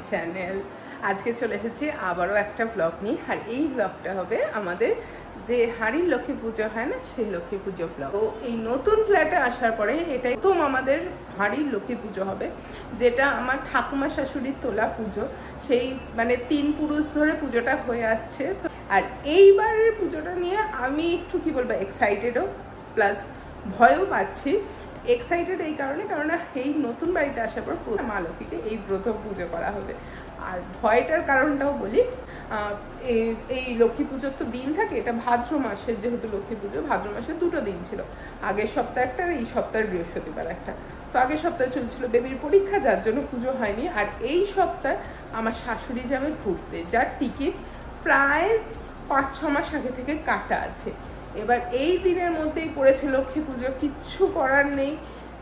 Channel. আজকে চলে এসেছি আবারও একটা ব্লগ নিয়ে। আর এই ব্লগটা হবে আমাদের যে হাড়ির লক্ষ্মী পুজো হয় না, সেই লক্ষ্মী পুজো ব্লগ। তো এই নতুন ফ্ল্যাটে আসার পরে এটাই প্রথম আমাদের হাড়ির লক্ষ্মী পুজো হবে, যেটা আমার ঠাকুমা শাশুড়ির তোলা পুজো। সেই মানে 3 পুরুষ ধরে পুজোটা হয়ে আসছে। আর এইবারের পুজোটা নিয়ে আমি একটু কি বলবো, এক্সাইটেডও প্লাস ভয়ও পাচ্ছি। এক্সাইটেড এই কারণে, কারণ এই নতুন বাড়িতে আসার পর মা লক্ষ্মীকে এই প্রথম পুজো করা হবে। আর ভয়টার কারণটাও বলি, এই লক্ষ্মী পুজোর তো দিন থাকে, এটা ভাদ্র মাসের যেহেতু লক্ষ্মী পুজো, ভাদ্র মাসের 2টো দিন ছিল, আগের সপ্তাহে একটা আর এই সপ্তাহের বৃহস্পতিবার একটা। তো আগের সপ্তাহে চলছিল বেবির পরীক্ষা, যার জন্য পুজো হয়নি। আর এই সপ্তাহে আমার শাশুড়ি যাবে ঘুরতে, যার টিকিট প্রায় 5-6 মাস আগে থেকে কাটা আছে। এবার এই দিনের মধ্যেই পড়েছে লক্ষ্মী পুজো, কিচ্ছু করার নেই।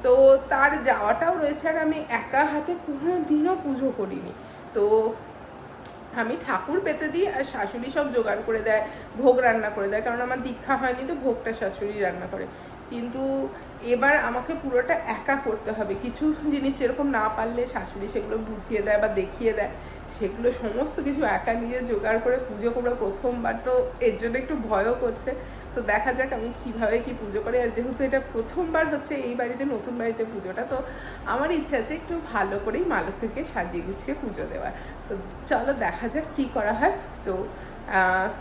তো তার যাওয়াটাও রয়েছে, আর আমি একা হাতে কোনো দিনও পুজো করিনি। তো আমি ঠাকুর পেতে দিই আর শাশুড়ি সব জোগাড় করে দেয়, ভোগ রান্না করে দেয়, কারণ আমার দীক্ষা হয়নি, তো ভোগটা শাশুড়ি রান্না করে। কিন্তু এবার আমাকে পুরোটা একা করতে হবে। কিছু জিনিস যেরকম না পারলে শাশুড়ি সেগুলো বুঝিয়ে দেয় বা দেখিয়ে দেয়, সেগুলো সমস্ত কিছু একা নিজে জোগাড় করে পুজো করবো প্রথমবার। তো এর জন্য একটু ভয়ও করছে। তো দেখা যাক আমি কিভাবে কি পুজো করি। আর যেহেতু এটা প্রথমবার হচ্ছে এই বাড়িতে, নতুন বাড়িতে পুজোটা, তো আমার ইচ্ছা আছে একটু ভালো করেই মা লক্ষ্মীকে সাজিয়ে গুছিয়ে পুজো দেওয়ার। তো চলো দেখা যাক কি করা হয়। তো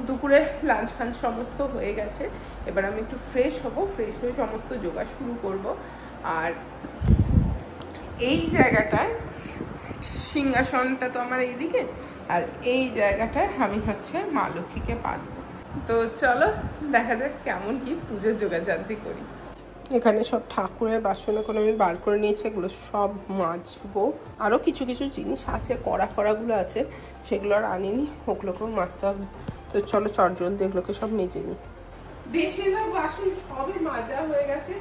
দুপুরে লাঞ্চ ফাঞ্চ সমস্ত হয়ে গেছে, এবার আমি একটু ফ্রেশ হব, ফ্রেশ হয়ে সমস্ত জোগাড় শুরু করব। আর এই জায়গাটায় সিংহাসনটা তো আমার এইদিকে, আর এই জায়গাটায় আমি হচ্ছে মা লক্ষ্মীকে পাতবো। তো চলো দেখা যাক কেমন কি পুজোর জোগাড়জান্তি করি। এখানে সব ঠাকুরের বাসন এখন আমি বার করে নিয়েছি, এগুলো সব মাজবো। আরও কিছু কিছু জিনিস আছে, কড়া ফড়াগুলো আছে, সেগুলো আর আনিনি, ওগুলোকেও মাজতে হবে। তো চলো চটজলদি এগুলোকে সব মেজে নিই। বেশিরভাগ বাসন সবই মাজা হয়ে গেছে,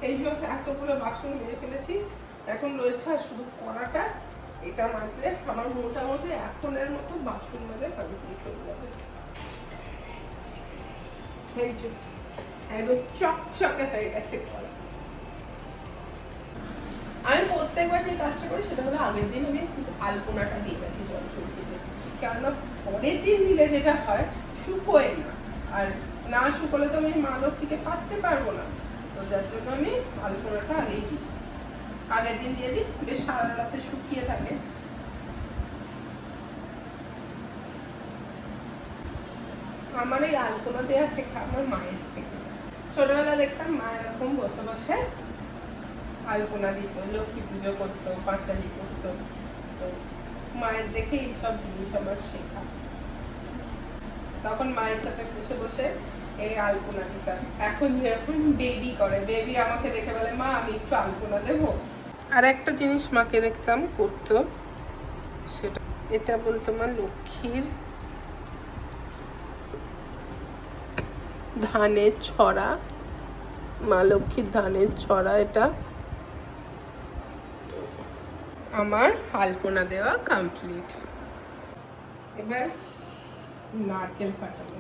এই সব এতগুলো বাসন মেজে ফেলেছি। এখন রয়েছে আর শুধু কড়াটা, এটা মাজলে আমার মোটামুটি এখনের মতো বাসন মাজা কমপ্লিট হয়ে যাবে। একদম চকচকে হয়ে গেছে কড়া। আমি প্রত্যেকবার যে কাজটা করি সেটা হলো আগের দিন আমি আলপনাটা দিয়ে রাখি জল চুলকিতে, কেননা পরের দিন দিলে যেটা হয় শুকোয় না, আর না শুকোলে তো আমি মা লক্ষ্মীকে পাততে পারবো না। তো যার জন্য আমি আলপনাটা আগেই দিই, আগের দিন দিয়ে দিই, বেশ সারা রাতে শুকিয়ে থাকে। আমার এই আলপনা দেওয়া শেখা আমার মায়ের থেকে। ছোটবেলা দেখতাম মা এরকম বসে বসে আলপনা দিত, লক্ষ্মী পুজো করতো, পাঁচালি করতো। তো মায়ের দেখে এইসব জিনিস আমার শেখা। তখন মায়ের সাথে বসে বসে এই আলপনা দিতাম। এখন যেরকম বেবি করে, বেবি আমাকে দেখে বলে মা আমি একটু আলপনা দেবো। আর একটা জিনিস মাকে দেখতাম করতো, সেটা এটা বলতো মা লক্ষ্মীর ধানের ছড়া, মা লক্ষ্মীর ধানের ছড়া। এটা আমার আলপনা দেওয়া কমপ্লিট। এবার নারকেল ফাটাবো।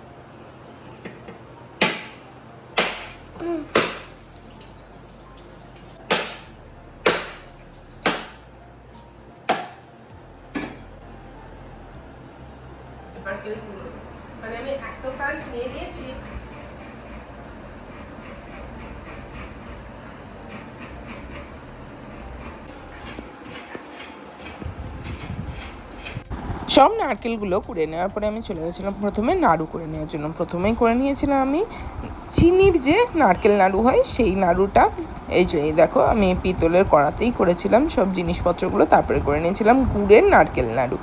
নারকেল মানে আমি এত কাজ নিয়ে নিয়েছি, সব নারকেলগুলো কুড়ে নেওয়ার পরে আমি চলে গেছিলাম প্রথমে নাড়ু করে নেওয়ার জন্য। প্রথমেই করে নিয়েছিলাম আমি চিনির যে নারকেল নাড়ু হয় সেই নাড়ুটা। এই যে এই দেখো আমি পিতলের কড়াতেই করেছিলাম সব জিনিসপত্রগুলো, তারপরে করে নিয়েছিলাম গুড়ের নারকেল নাড়ু।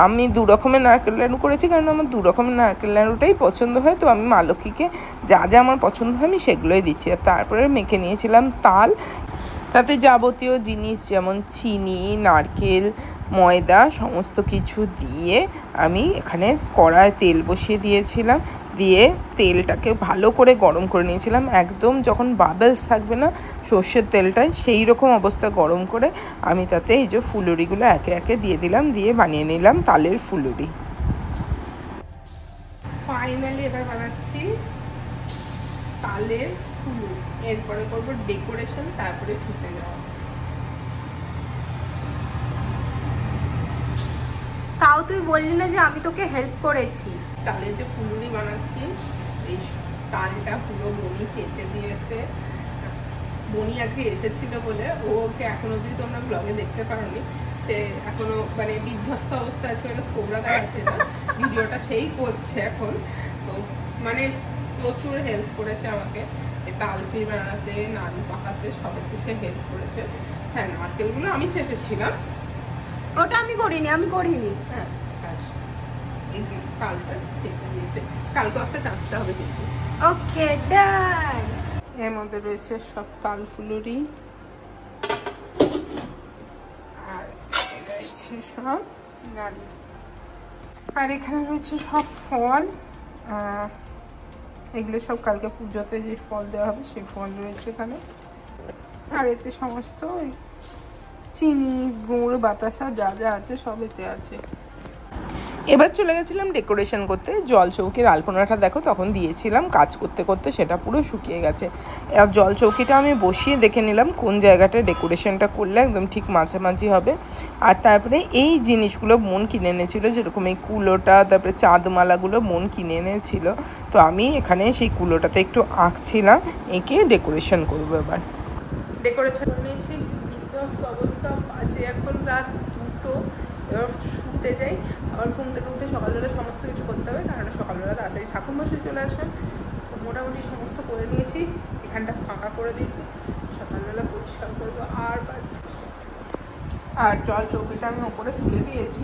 আমি 2 রকমের নারকেল নাড়ু করেছি, কারণ আমার 2 রকমের নারকেল নাড়ুটাই পছন্দ হয়। তো আমি মা লক্ষ্মীকে যা যা আমার পছন্দ হয় আমি সেগুলোই দিচ্ছি। আর তারপরে মেখে নিয়েছিলাম তাল, তাতে যাবতীয় জিনিস যেমন চিনি, নারকেল, ময়দা সমস্ত কিছু দিয়ে আমি এখানে কড়ায় তেল বসিয়ে দিয়েছিলাম। দিয়ে তেলটাকে ভালো করে গরম করে নিয়েছিলাম, একদম যখন বাবলস থাকবে না সর্ষের তেলটায়, সেই রকম অবস্থা গরম করে আমি তাতে এই যে ফুলুরিগুলো একে একে দিয়ে দিলাম, দিয়ে বানিয়ে নিলাম তালের ফুলুরি। ফাইনালি এবার বানাচ্ছি তালের ফুলুরি। এরপরে করবো ডেকোরেশন, তারপরে ফুটে যাওয়া। তাও তুই বললি না যে আমি তোকে হেল্প করেছি। তালের যে ফুলুরি বানাচ্ছি, এই তালটা পুরো বনি চেঁচে দিয়েছে। বনি আজকে এসেছিল বলে, ওকে এখনো অব্দি তোমরা ব্লগে দেখতে পারোনি, সে এখনো মানে বিধ্বস্ত অবস্থা আছে, ওটা থোবড়া দেখাচ্ছে না, ভিডিওটা সেই করছে এখন। তো মানে প্রচুর হেল্প করেছে আমাকে তাল পিঠ বানাতে, নাড়ু পাকাতে, সবাইকে সে হেল্প করেছে। হ্যাঁ, নারকেলগুলো আমি চেঁচেছিলাম। ওটা আমি করিনি। হ্যাঁ, এই তালটা চেঁচে দিয়েছে, কালকে একটা চাঁচতে হবে কিন্তু। ওকে, ডান। এর মধ্যে রয়েছে সব তাল ফুলুরি, আর রয়েছে সব নাড়ু, আর এখানে রয়েছে সব ফল। এগুলো সব কালকে পুজোতে যে ফল দেওয়া হবে সেই ফল রয়েছে এখানে। আর এতে সমস্ত চিনি, গুড়, বাতাসা যা যা আছে সব এতে আছে। এবার চলে গেছিলাম ডেকোরেশন করতে। জল চৌকির আলপনাটা দেখো তখন দিয়েছিলাম, কাজ করতে করতে সেটা পুরো শুকিয়ে গেছে। আর জল চৌকিটা আমি বসিয়ে দেখে নিলাম কোন জায়গাটা ডেকোরেশনটা করলে একদম ঠিক মাঝামাঝি হবে। আর তারপরে এই জিনিসগুলো বোন কিনে এনেছিল, যেরকম এই কুলোটা, তারপরে চাঁদমালাগুলো বোন কিনে এনেছিল। তো আমি এখানে সেই কুলোটাতে একটু আঁকছিলাম, এঁকে ডেকোরেশন করবো। এবার ডেকোরেশন নিয়েছি, বিধ্বস্ত অবস্থা, বাজে এখন রাত 2টো। এবার শুতে যাই, আবার ঘুম থেকে উঠে সকালবেলা সমস্ত কিছু করতে হবে, কারণ সকালবেলা তাড়াতাড়ি ঠাকুরমশাই চলে আসবেন। তো মোটামুটি সমস্ত করে নিয়েছি, এখানটা ফাঁকা করে দিয়েছি, সকালবেলা পরিষ্কার করবো। আর জল চৌকিটা আমি ওপরে তুলে দিয়েছি,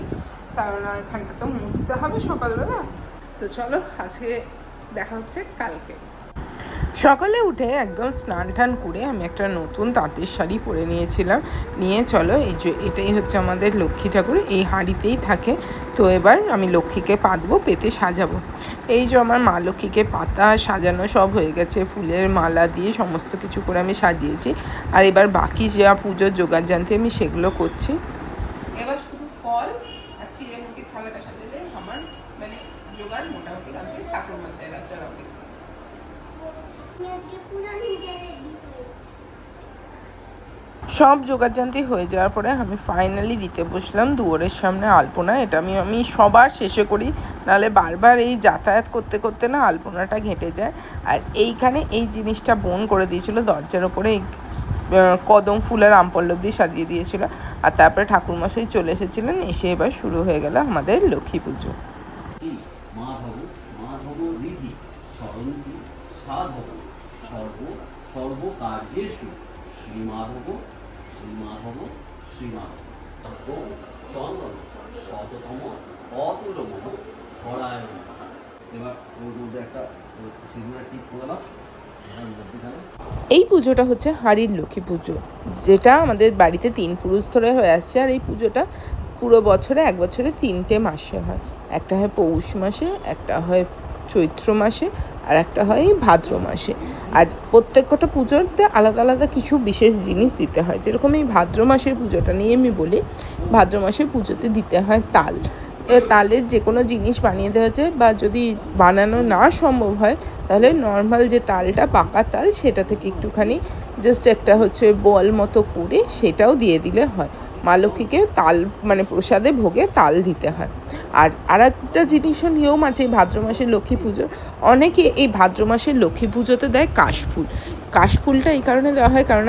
কারণ এখানটা তো মুছতে হবে সকালবেলা। তো চলো, আজকে দেখা হচ্ছে কালকে। সকালে উঠে একদম স্নান টান করে আমি একটা নতুন তাঁতের শাড়ি পরে নিয়েছিলাম, নিয়ে চলো এই যে এটাই হচ্ছে আমাদের লক্ষ্মী ঠাকুর, এই হাঁড়িতেই থাকে। তো এবার আমি লক্ষ্মীকে পাতবো, পেতে সাজাবো। এই যে আমার মা লক্ষ্মীকে পাতা সাজানো সব হয়ে গেছে, ফুলের মালা দিয়ে সমস্ত কিছু করে আমি সাজিয়েছি। আর এবার বাকি যা পুজোর জোগাড় জানতে আমি সেগুলো করছি। এবার শুধু ফল আর চিড়ে মুরগির থালাটা সাজালে আমার মানে জোগাড় মোটামুটি কমপ্লিট। ঠাকুর মশাইয়ের আচার হবে। সব জোগাড়জান্তি হয়ে যাওয়ার পরে আমি ফাইনালি দিতে বসলাম দুয়ারের সামনে আলপনা। এটা আমি সবার শেষে করি, নাহলে বারবার এই যাতায়াত করতে করতে না আলপনাটা ঘেঁটে যায়। আর এইখানে এই জিনিসটা বোন করে দিয়েছিল, দরজার ওপরে এই কদম ফুলের আমপল্লব দিয়ে সাজিয়ে দিয়েছিল। আর তারপরে ঠাকুরমশাই চলে এসেছিলেন, এসে এবার শুরু হয়ে গেল আমাদের লক্ষ্মী পুজো। সর্বকার্যেষু শ্রীমাধব শ্রীমাধব শ্রীমাধব চন্দন শততম অতুলম হরায়। এবার ওর মধ্যে একটা সিঁদুরের টিপ করে দাও। এই পুজোটা হচ্ছে হাড়ির লক্ষ্মী পুজো, যেটা আমাদের বাড়িতে 3 পুরুষ ধরে হয়ে আসছে। আর এই পুজোটা পুরো বছরে 1 বছরে 3টে মাসে হয়। একটা হয় পৌষ মাসে, একটা হয় চৈত্র মাসে, আর একটা হয় ভাদ্র মাসে। আর প্রত্যেকটা পুজোতে আলাদা আলাদা কিছু বিশেষ জিনিস দিতে হয়। যেরকম এই ভাদ্র মাসের পুজোটা নিয়ে আমি বলি, ভাদ্র মাসের পুজোতে দিতে হয় তাল। এবার তালের যে কোনো জিনিস বানিয়ে দেওয়া যায়, বা যদি বানানো না সম্ভব হয় তাহলে নর্মাল যে তালটা, পাকা তাল, সেটা থেকে একটুখানি জাস্ট একটা হচ্ছে বল মতো করে সেটাও দিয়ে দিলে হয়। মা লক্ষ্মীকে তাল মানে প্রসাদে ভোগে তাল দিতে হয়। আর একটা জিনিসও নিয়ম আছে এই ভাদ্র মাসের লক্ষ্মী পুজোর। অনেকে এই ভাদ্র মাসের লক্ষ্মী পুজোতে দেয় কাশফুল। কাশফুলটা এই কারণে দেওয়া হয়, কারণ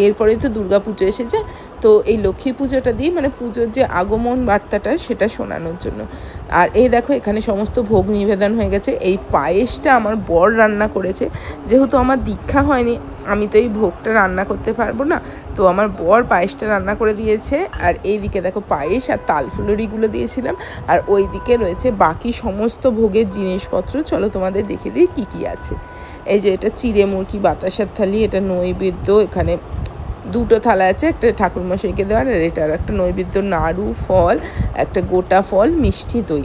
এরপরেই তো দুর্গা পুজো এসেছে। তো এই লক্ষ্মী পুজোটা দিয়ে মানে পুজোর যে আগমন বার্তাটা সেটা শোনানোর জন্য। আর এই দেখো এখানে সমস্ত ভোগ নিবেদন হয়ে গেছে। এই পায়েসটা আমার বর রান্না করেছে, যেহেতু আমার দীক্ষা হয়নি আমি তো এই ভোগটা রান্না করতে পারবো না, তো আমার বর পায়েসটা রান্না করে দিয়েছে। আর এই দিকে দেখো পায়েস আর তালফুলরিগুলো দিয়েছিলাম, আর ওই দিকে রয়েছে বাকি সমস্ত ভোগের জিনিসপত্র। চলো তোমাদের দেখে দিই কী কী আছে। এই যে এটা চিড়ে মুরগি বাতাসার থালি, এটা নৈবেদ্য, এখানে 2টো থালা আছে, একটা ঠাকুরমশাইকে দেওয়ার, আর এটার একটা নৈবেদ্য, নাড়ু, ফল, একটা গোটা ফল, মিষ্টি, দই।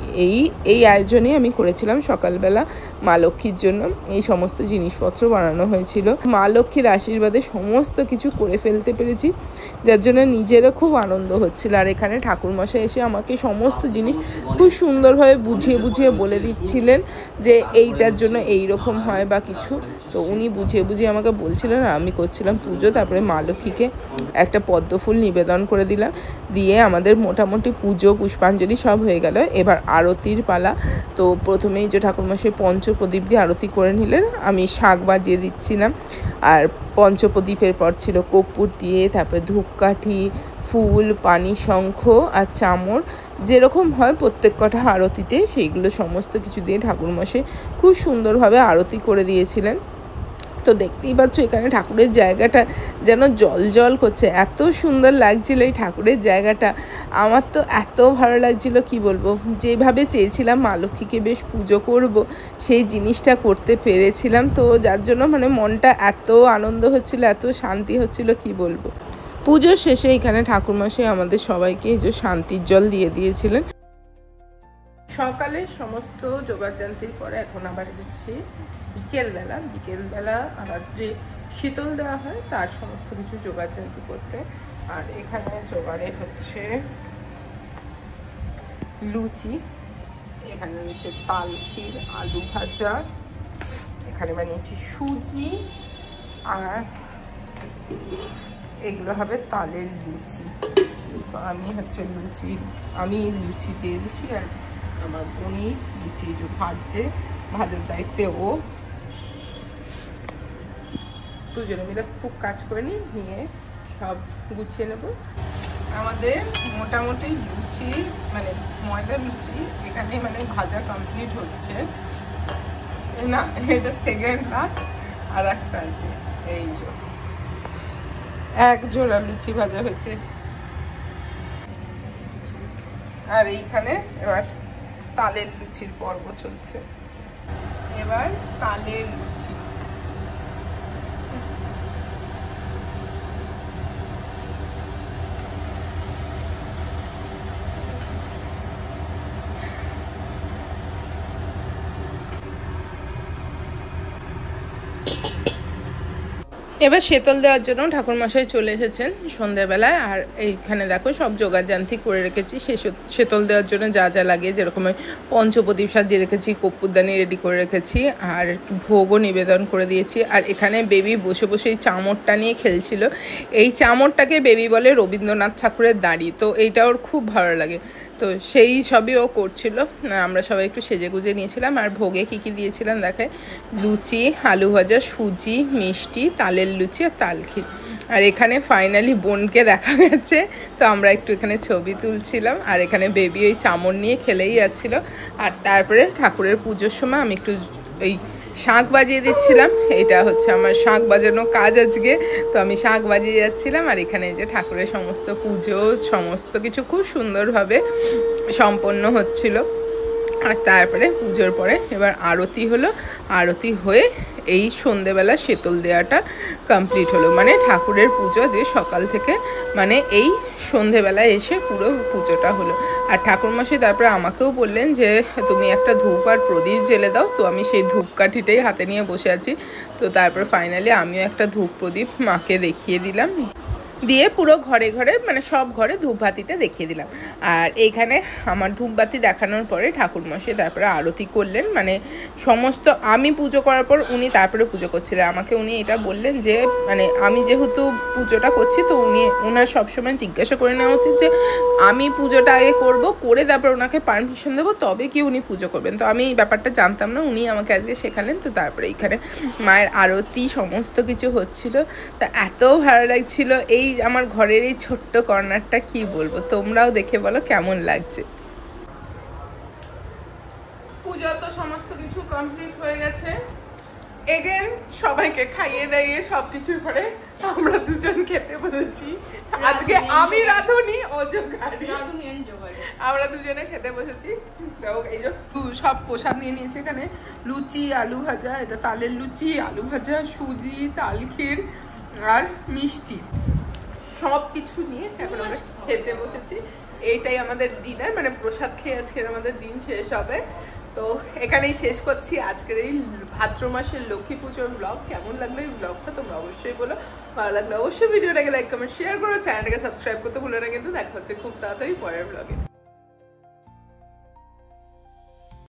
এই আয়োজনে আমি করেছিলাম সকালবেলা মা লক্ষ্মীর জন্য। এই সমস্ত জিনিসপত্র বানানো হয়েছিল। মা লক্ষ্মীর আশীর্বাদে সমস্ত কিছু করে ফেলতে পেরেছি, যার জন্য নিজেরও খুব আনন্দ হচ্ছিল। আর এখানে ঠাকুরমশাই এসে আমাকে সমস্ত জিনিস খুব সুন্দরভাবে বুঝিয়ে বুঝিয়ে বলে দিচ্ছিলেন যে এইটার জন্য এই রকম হয় বা কিছু। তো উনি বুঝিয়ে বুঝিয়ে আমাকে বলছিলেন, আমি করছিলাম পুজো। তারপরে মা লক্ষ্মী লক্ষ্মীকে একটা পদ্ম ফুল নিবেদন করে দিলাম, দিয়ে আমাদের মোটামুটি পুজো পুষ্পাঞ্জলি সব হয়ে গেল। এবার আরতির পালা। তো প্রথমেই যে ঠাকুরমশাই পঞ্চপ্রদীপ দিয়ে আরতি করে নিলেন, আমি শাঁখ বাজিয়ে দিচ্ছিলাম। আর পঞ্চপ্রদীপের পর ছিল কর্পূর দিয়ে, তারপরে ধূপকাঠি, ফুল, পানি, শঙ্খ আর চামর, যেরকম হয় প্রত্যেক কটা আরতিতে, সেইগুলো সমস্ত কিছু দিয়ে ঠাকুরমশাই খুব সুন্দরভাবে আরতি করে দিয়েছিলেন। তো দেখতেই পাচ্ছ এখানে ঠাকুরের জায়গাটা যেন জল জল করছে, এত সুন্দর লাগছিল এই ঠাকুরের জায়গাটা। আমার তো এত ভালো লাগছিল কি বলবো, যেভাবে চেয়েছিলাম মা লক্ষ্মীকে বেশ পুজো করব, সেই জিনিসটা করতে পেরেছিলাম। তো যার জন্য মানে মনটা এত আনন্দ হচ্ছিল, এত শান্তি হচ্ছিল কি বলবো। পুজোর শেষে এখানে ঠাকুরমশাই আমাদের সবাইকে এই যে শান্তির জল দিয়ে দিয়েছিলেন। সকালে সমস্ত যোগাযান্ত্রির পরে এখন আবার দিচ্ছি বিকেলবেলা আবার যে শীতল দেওয়া হয় তার সমস্ত কিছু যোগাযান্ত্রি করতে। আর এখানে জোগাড়ে হচ্ছে লুচি, এখানে রয়েছে তাল ক্ষীর, আলু ভাজা, এখানে বানিয়েছি সুজি, আর এগুলো হবে তালের লুচি। তো আমি লুচি বেলছি, আর আমার বোনই লুচি ভাজার দায়িত্বে ও। দুজনে মিলে খুব কাজ করে নিয়ে সব গুছিয়ে নেব। আমাদের মোটামুটি লুচি মানে ময়দার লুচি এখানে মানে ভাজা কমপ্লিট হচ্ছে না, এটা সেকেন্ড লাস্ট। আর একটা আছে এই যে এক জোড়া লুচি ভাজা হয়েছে। আর এইখানে এবার তালের লুচির পর্ব চলছে। এবার তালের লুচি, এবার শীতল দেওয়ার জন্য ঠাকুরমশাই চলে এসেছেন সন্ধ্যাবেলায়। আর এইখানে দেখো সব যোগাযান্ত্রিক করে রেখেছি শীতল দেওয়ার জন্য যা যা লাগে, যেরকম পঞ্চপ্রদীপ সাজিয়ে রেখেছি, কর্পূরদানি রেডি করে রেখেছি, আর ভোগও নিবেদন করে দিয়েছি। আর এখানে বেবি বসে বসে এই চামরটা নিয়ে খেলছিল। এই চামরটাকে বেবি বলে রবীন্দ্রনাথ ঠাকুরের দাঁড়ি, তো এইটা ওর খুব ভালো লাগে। তো সেই সবই ও করছিল, আমরা সবাই একটু সেজে গুজে নিয়েছিলাম। আর ভোগে কী কী দিয়েছিলাম দেখায়, লুচি, আলু ভাজা, সুজি, মিষ্টি, তালের লুচি আর তাল ক্ষীর। আর এখানে ফাইনালি বোনকে দেখা গেছে, তো আমরা একটু এখানে ছবি তুলছিলাম। আর এখানে বেবি ওই চামর নিয়ে খেলেই যাচ্ছিল। আর তারপরে ঠাকুরের পুজোর সময় আমি একটু ওই শাঁখ বাজিয়ে দিচ্ছিলাম, এটা হচ্ছে আমার শাঁখ বাজানো কাজ আজকে। তো আমি শাঁখ বাজিয়ে যাচ্ছিলাম। আর এখানে যে ঠাকুরের সমস্ত পুজো সমস্ত কিছু খুব সুন্দরভাবে সম্পন্ন হচ্ছিল। আর তারপরে পুজোর পরে এবার আরতি হলো, আরতি হয়ে এই সন্ধেবেলা শীতল দেওয়াটা কমপ্লিট হলো। মানে ঠাকুরের পুজো যে সকাল থেকে মানে এই সন্ধেবেলায় এসে পুরো পুজোটা হলো। আর ঠাকুরমশাই তারপরে আমাকেও বললেন যে তুমি একটা ধূপ আর প্রদীপ জ্বেলে দাও। তো আমি সেই ধূপকাঠিটাই হাতে নিয়ে বসে আছি। তো তারপর ফাইনালি আমিও একটা ধূপ প্রদীপ মাকে দেখিয়ে দিলাম, দিয়ে পুরো ঘরে ঘরে মানে সব ঘরে ধূপবাতিটা দেখিয়ে দিলাম। আর এইখানে আমার ধূপবাতি দেখানোর পরে ঠাকুরমশাই তারপরে আরতি করলেন। মানে সমস্ত আমি পুজো করার পর উনি তারপরে পুজো করছিলেন। আমাকে উনি এটা বললেন যে মানে আমি যেহেতু পুজোটা করছি, তো ওনার সবসময় জিজ্ঞাসা করে নেওয়া উচিত যে আমি পুজোটা আগে করবো, করে তারপর ওনাকে পারমিশন দেবো, তবে কি উনি পুজো করবেন। তো আমি এই ব্যাপারটা জানতাম না, উনি আমাকে আজকে শেখালেন। তো তারপরে এইখানে মায়ের আরতি সমস্ত কিছু হচ্ছিল। তা এত ভালো লাগছিল এই আমার ঘরের এই ছোট্ট কর্নারটা, কি বলবো, তোমরাও দেখে বলো কেমন লাগছে। পূজা তো সমস্ত কিছু কমপ্লিট হয়ে গেছে। এগেন সবাইকে খাইয়ে দাইয়ে সবকিছুর পরে আমরা দুজন খেতে বসেছি। আজকে আমি রাঁধুনি, আমরা দুজনে খেতে বসেছি। তো এই যে সব প্রসাদ নিয়ে নিয়েছি। এখানে লুচি, আলু ভাজা, এটা তালের লুচি, আলু ভাজা, সুজি, তাল ক্ষীর আর মিষ্টি, সব কিছু নিয়ে এখন আমরা খেতে বসেছি। এইটাই আমাদের ডিনার, মানে প্রসাদ খেয়ে আজকের আমাদের দিন শেষ হবে। তো এখানেই শেষ করছি আজকের এই ভাদ্র মাসের লক্ষ্মী পুজোর ব্লগ। কেমন লাগলো এই ব্লগটা তোমরা অবশ্যই বলো। ভালো লাগলে অবশ্যই ভিডিওটাকে লাইক কমেন্ট শেয়ার করো, চ্যানেলটাকে সাবস্ক্রাইব করতে ভুলো না কিন্তু। দেখা হচ্ছে খুব তাড়াতাড়ি পরের ব্লগে।